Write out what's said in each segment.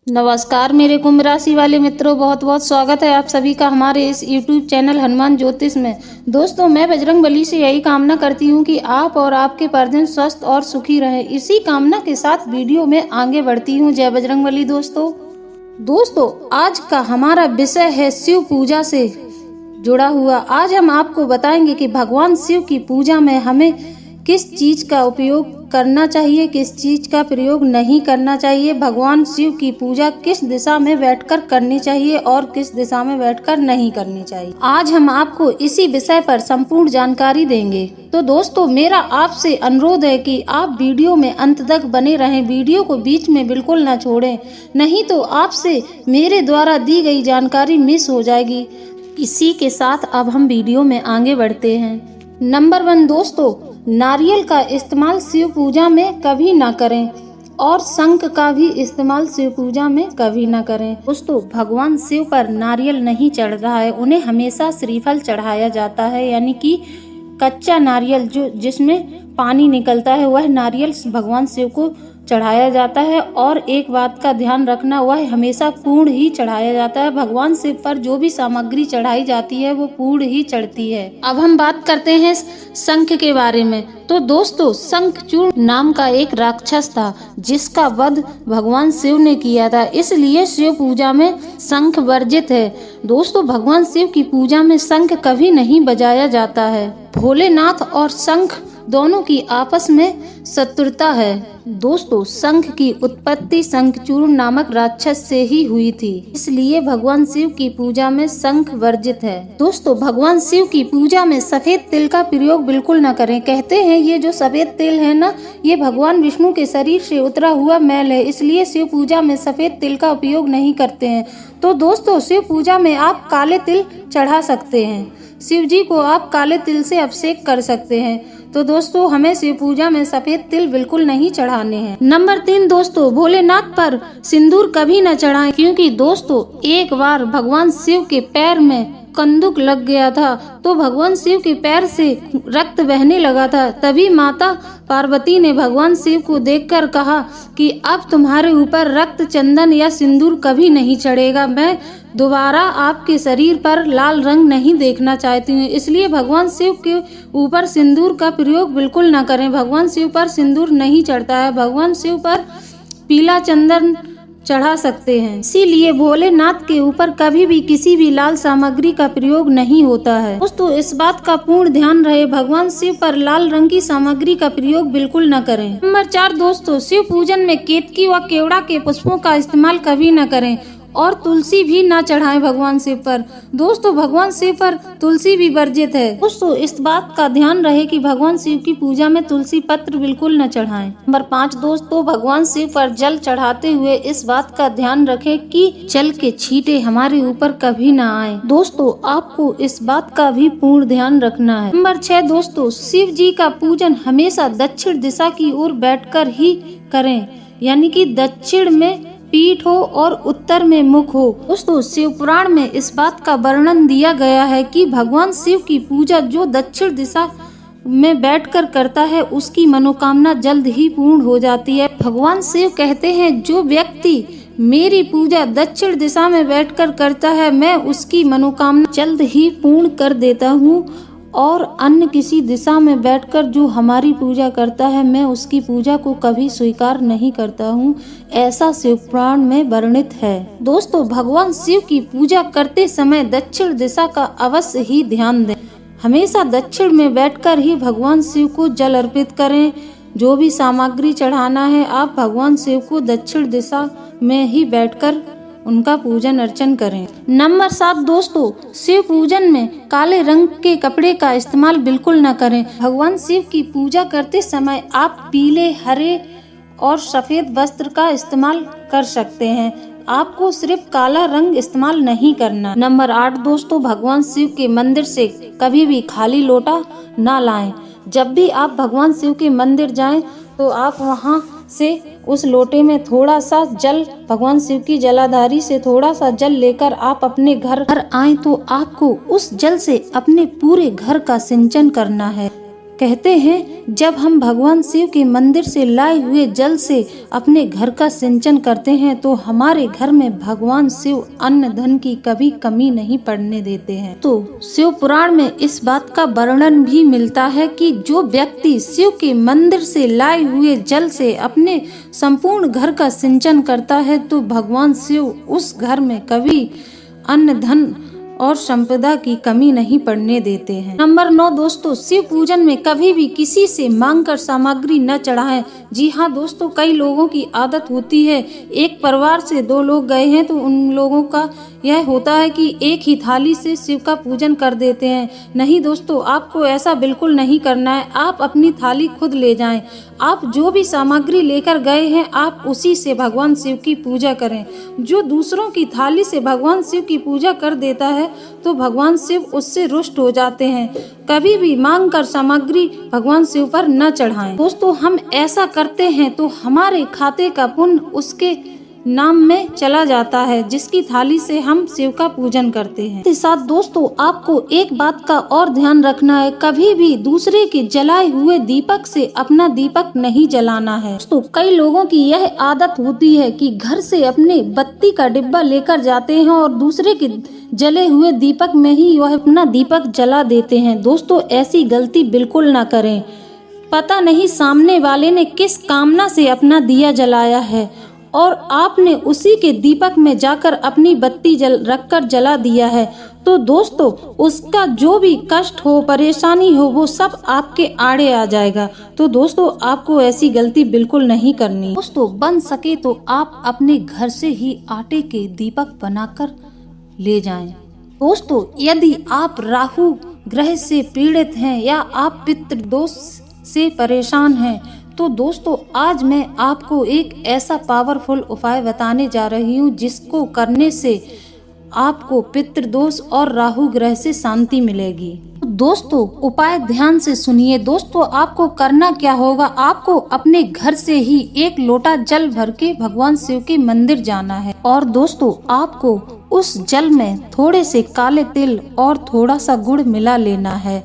नमस्कार मेरे कुंभ राशि वाले मित्रों, बहुत बहुत स्वागत है आप सभी का हमारे इस YouTube चैनल हनुमान ज्योतिष में। दोस्तों, मैं बजरंगबली से यही कामना करती हूँ कि आप और आपके परिजन स्वस्थ और सुखी रहें। इसी कामना के साथ वीडियो में आगे बढ़ती हूँ। जय बजरंगबली। दोस्तों, आज का हमारा विषय है शिव पूजा से जुड़ा हुआ। आज हम आपको बताएंगे कि भगवान शिव की पूजा में हमें किस चीज का उपयोग करना चाहिए, किस चीज का प्रयोग नहीं करना चाहिए, भगवान शिव की पूजा किस दिशा में बैठकर करनी चाहिए और किस दिशा में बैठकर नहीं करनी चाहिए। आज हम आपको इसी विषय पर संपूर्ण जानकारी देंगे। तो दोस्तों, मेरा आपसे अनुरोध है कि आप वीडियो में अंत तक बने रहें, वीडियो को बीच में बिल्कुल न छोड़ें, नहीं तो आपसे मेरे द्वारा दी गई जानकारी मिस हो जाएगी। इसी के साथ अब हम वीडियो में आगे बढ़ते हैं। नंबर 1 दोस्तों, नारियल का इस्तेमाल शिव पूजा में कभी ना करें और शंख का भी इस्तेमाल शिव पूजा में कभी ना करें। दोस्तों, भगवान शिव पर नारियल नहीं चढ़ रहा है, उन्हें हमेशा श्रीफल चढ़ाया जाता है, यानी कि कच्चा नारियल जो जिसमें पानी निकलता है वह नारियल भगवान शिव को चढ़ाया जाता है। और एक बात का ध्यान रखना, वह हमेशा पूर्ण ही चढ़ाया जाता है। भगवान शिव पर जो भी सामग्री चढ़ाई जाती है वो पूर्ण ही चढ़ती है। अब हम बात करते हैं शंख के बारे में। तो दोस्तों, शंखचूर्ण नाम का एक राक्षस था जिसका वध भगवान शिव ने किया था, इसलिए शिव पूजा में शंख वर्जित है। दोस्तों, भगवान शिव की पूजा में शंख कभी नहीं बजाया जाता है। भोलेनाथ और शंख दोनों की आपस में शत्रुता है। दोस्तों, शंख की उत्पत्ति शंखचूर्ण नामक राक्षस से ही हुई थी, इसलिए भगवान शिव की पूजा में शंख वर्जित है। दोस्तों, भगवान शिव की पूजा में सफेद तिल का प्रयोग बिल्कुल न करें। कहते हैं ये जो सफेद तिल है ना, ये भगवान विष्णु के शरीर से उतरा हुआ मैल है, इसलिए शिव पूजा में सफेद तिल का उपयोग नहीं करते हैं। तो दोस्तों, शिव पूजा में आप काले तिल चढ़ा सकते हैं, शिव जी को आप काले तिल से अभिषेक कर सकते हैं। तो दोस्तों, हमें शिव पूजा में सफेद तिल बिल्कुल नहीं चढ़ाने हैं। नंबर 3 दोस्तों, भोलेनाथ पर सिंदूर कभी न चढ़ाएं, क्योंकि दोस्तों एक बार भगवान शिव के पैर में कंदुक लग गया था, तो भगवान शिव के पैर से रक्त बहने लगा था। तभी माता पार्वती ने भगवान शिव को देखकर कहा कि अब तुम्हारे ऊपर रक्त, चंदन या सिंदूर कभी नहीं चढ़ेगा। मैं दोबारा आपके शरीर पर लाल रंग नहीं देखना चाहती हूँ, इसलिए भगवान शिव के ऊपर सिंदूर का प्रयोग बिल्कुल न करें। भगवान शिव पर सिंदूर नहीं चढ़ता है, भगवान शिव पर पीला चंदन चढ़ा सकते हैं। इसीलिए भोलेनाथ के ऊपर कभी भी किसी भी लाल सामग्री का प्रयोग नहीं होता है। दोस्तों, इस बात का पूर्ण ध्यान रहे, भगवान शिव पर लाल रंग की सामग्री का प्रयोग बिल्कुल न करें। नंबर 4 दोस्तों, शिव पूजन में केतकी व केवड़ा के पुष्पों का इस्तेमाल कभी न करें और तुलसी भी ना चढ़ाएं भगवान शिव पर। दोस्तों, भगवान शिव पर तुलसी भी वर्जित है। दोस्तों, इस बात का ध्यान रहे कि भगवान शिव की पूजा में तुलसी पत्र बिल्कुल न चढ़ाएं। नंबर 5 दोस्तों, भगवान शिव पर जल चढ़ाते हुए इस बात का ध्यान रखें कि जल के छींटे हमारे ऊपर कभी न आए। दोस्तों, आपको इस बात का भी पूर्ण ध्यान रखना है। नंबर 6 दोस्तों, शिव जी का पूजन हमेशा दक्षिण दिशा की ओर बैठकर ही करें, यानी कि दक्षिण में पीठ हो और उत्तर में मुख हो। दोस्तों, शिव पुराण में इस बात का वर्णन दिया गया है कि भगवान शिव की पूजा जो दक्षिण दिशा में बैठकर करता है उसकी मनोकामना जल्द ही पूर्ण हो जाती है। भगवान शिव कहते हैं, जो व्यक्ति मेरी पूजा दक्षिण दिशा में बैठकर करता है, मैं उसकी मनोकामना जल्द ही पूर्ण कर देता हूँ, और अन्य किसी दिशा में बैठकर जो हमारी पूजा करता है, मैं उसकी पूजा को कभी स्वीकार नहीं करता हूँ। ऐसा शिव पुराण में वर्णित है। दोस्तों, भगवान शिव की पूजा करते समय दक्षिण दिशा का अवश्य ही ध्यान दें। हमेशा दक्षिण में बैठकर ही भगवान शिव को जल अर्पित करें। जो भी सामग्री चढ़ाना है, आप भगवान शिव को दक्षिण दिशा में ही बैठकर उनका पूजन अर्चन करें। नंबर 7 दोस्तों, शिव पूजन में काले रंग के कपड़े का इस्तेमाल बिल्कुल न करें। भगवान शिव की पूजा करते समय आप पीले, हरे और सफेद वस्त्र का इस्तेमाल कर सकते हैं, आपको सिर्फ काला रंग इस्तेमाल नहीं करना। नंबर 8 दोस्तों, भगवान शिव के मंदिर से कभी भी खाली लोटा ना लाएं। जब भी आप भगवान शिव के मंदिर जाएं तो आप वहां से उस लोटे में थोड़ा सा जल, भगवान शिव की जलाधारी से थोड़ा सा जल लेकर आप अपने घर आएं तो आपको उस जल से अपने पूरे घर का सिंचन करना है। कहते हैं जब हम भगवान शिव के मंदिर से लाए हुए जल से अपने घर का सिंचन करते हैं तो हमारे घर में भगवान शिव अन्न धन की कभी कमी नहीं पड़ने देते हैं। तो शिव पुराण में इस बात का वर्णन भी मिलता है कि जो व्यक्ति शिव के मंदिर से लाए हुए जल से अपने संपूर्ण घर का सिंचन करता है तो भगवान शिव उस घर में कभी अन्न धन और संपदा की कमी नहीं पड़ने देते हैं। नंबर 9 दोस्तों, शिव पूजन में कभी भी किसी से मांगकर सामग्री न चढ़ाएं। जी हाँ दोस्तों, कई लोगों की आदत होती है, एक परिवार से 2 लोग गए हैं तो उन लोगों का यह होता है कि एक ही थाली से शिव का पूजन कर देते हैं। नहीं दोस्तों, आपको ऐसा बिल्कुल नहीं करना है। आप अपनी थाली खुद ले जाएं। आप जो भी सामग्री लेकर गए हैं आप उसी से भगवान शिव की पूजा करें। जो दूसरों की थाली से भगवान शिव की पूजा कर देता है तो भगवान शिव उससे रुष्ट हो जाते हैं। कभी भी मांग कर सामग्री भगवान शिव पर न चढ़ाएं। दोस्तों, हम ऐसा करते हैं तो हमारे खाते का पुण्य उसके नाम में चला जाता है जिसकी थाली से हम शिव का पूजन करते हैं। इसके साथ दोस्तों, आपको एक बात का और ध्यान रखना है, कभी भी दूसरे के जलाए हुए दीपक से अपना दीपक नहीं जलाना है। दोस्तों, कई लोगों की यह आदत होती है कि घर से अपने बत्ती का डिब्बा लेकर जाते हैं और दूसरे के जले हुए दीपक में ही वह अपना दीपक जला देते हैं। दोस्तों, ऐसी गलती बिल्कुल ना करें। पता नहीं सामने वाले ने किस कामना से अपना दिया जलाया है और आपने उसी के दीपक में जाकर अपनी बत्ती रखकर जला दिया है तो दोस्तों, उसका जो भी कष्ट हो, परेशानी हो, वो सब आपके आड़े आ जाएगा। तो दोस्तों, आपको ऐसी गलती बिल्कुल नहीं करनी। दोस्तों, बन सके तो आप अपने घर से ही आटे के दीपक बनाकर ले जाएं। दोस्तों, यदि आप राहु ग्रह से पीड़ित हैं या आप पितृदोष से परेशान हैं तो दोस्तों, आज मैं आपको एक ऐसा पावरफुल उपाय बताने जा रही हूँ जिसको करने से आपको पितृदोष और राहु ग्रह से शांति मिलेगी। दोस्तों, उपाय ध्यान से सुनिए। दोस्तों, आपको करना क्या होगा, आपको अपने घर से ही 1 लोटा जल भर के भगवान शिव के मंदिर जाना है और दोस्तों, आपको उस जल में थोड़े से काले तिल और थोड़ा सा गुड़ मिला लेना है।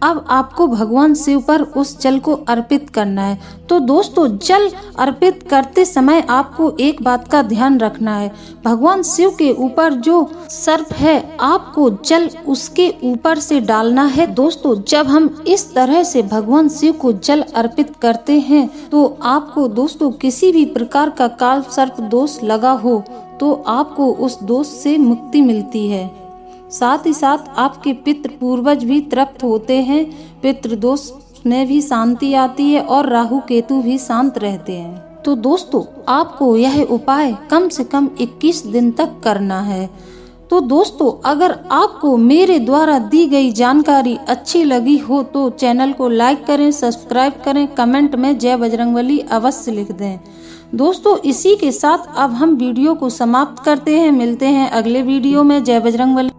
अब आपको भगवान शिव पर उस जल को अर्पित करना है। तो दोस्तों, जल अर्पित करते समय आपको एक बात का ध्यान रखना है, भगवान शिव के ऊपर जो सर्प है आपको जल उसके ऊपर से डालना है। दोस्तों, जब हम इस तरह से भगवान शिव को जल अर्पित करते हैं तो आपको दोस्तों किसी भी प्रकार का काल सर्प दोष लगा हो तो आपको उस दोष से मुक्ति मिलती है। साथ ही साथ आपके पितृ पूर्वज भी तृप्त होते हैं, पितृदोष में भी शांति आती है और राहु केतु भी शांत रहते हैं। तो दोस्तों, आपको यह उपाय कम से कम 21 दिन तक करना है। तो दोस्तों, अगर आपको मेरे द्वारा दी गई जानकारी अच्छी लगी हो तो चैनल को लाइक करें, सब्सक्राइब करें, कमेंट में जय बजरंगबली अवश्य लिख दें। दोस्तों, इसी के साथ अब हम वीडियो को समाप्त करते हैं। मिलते हैं अगले वीडियो में। जय बजरंगबली।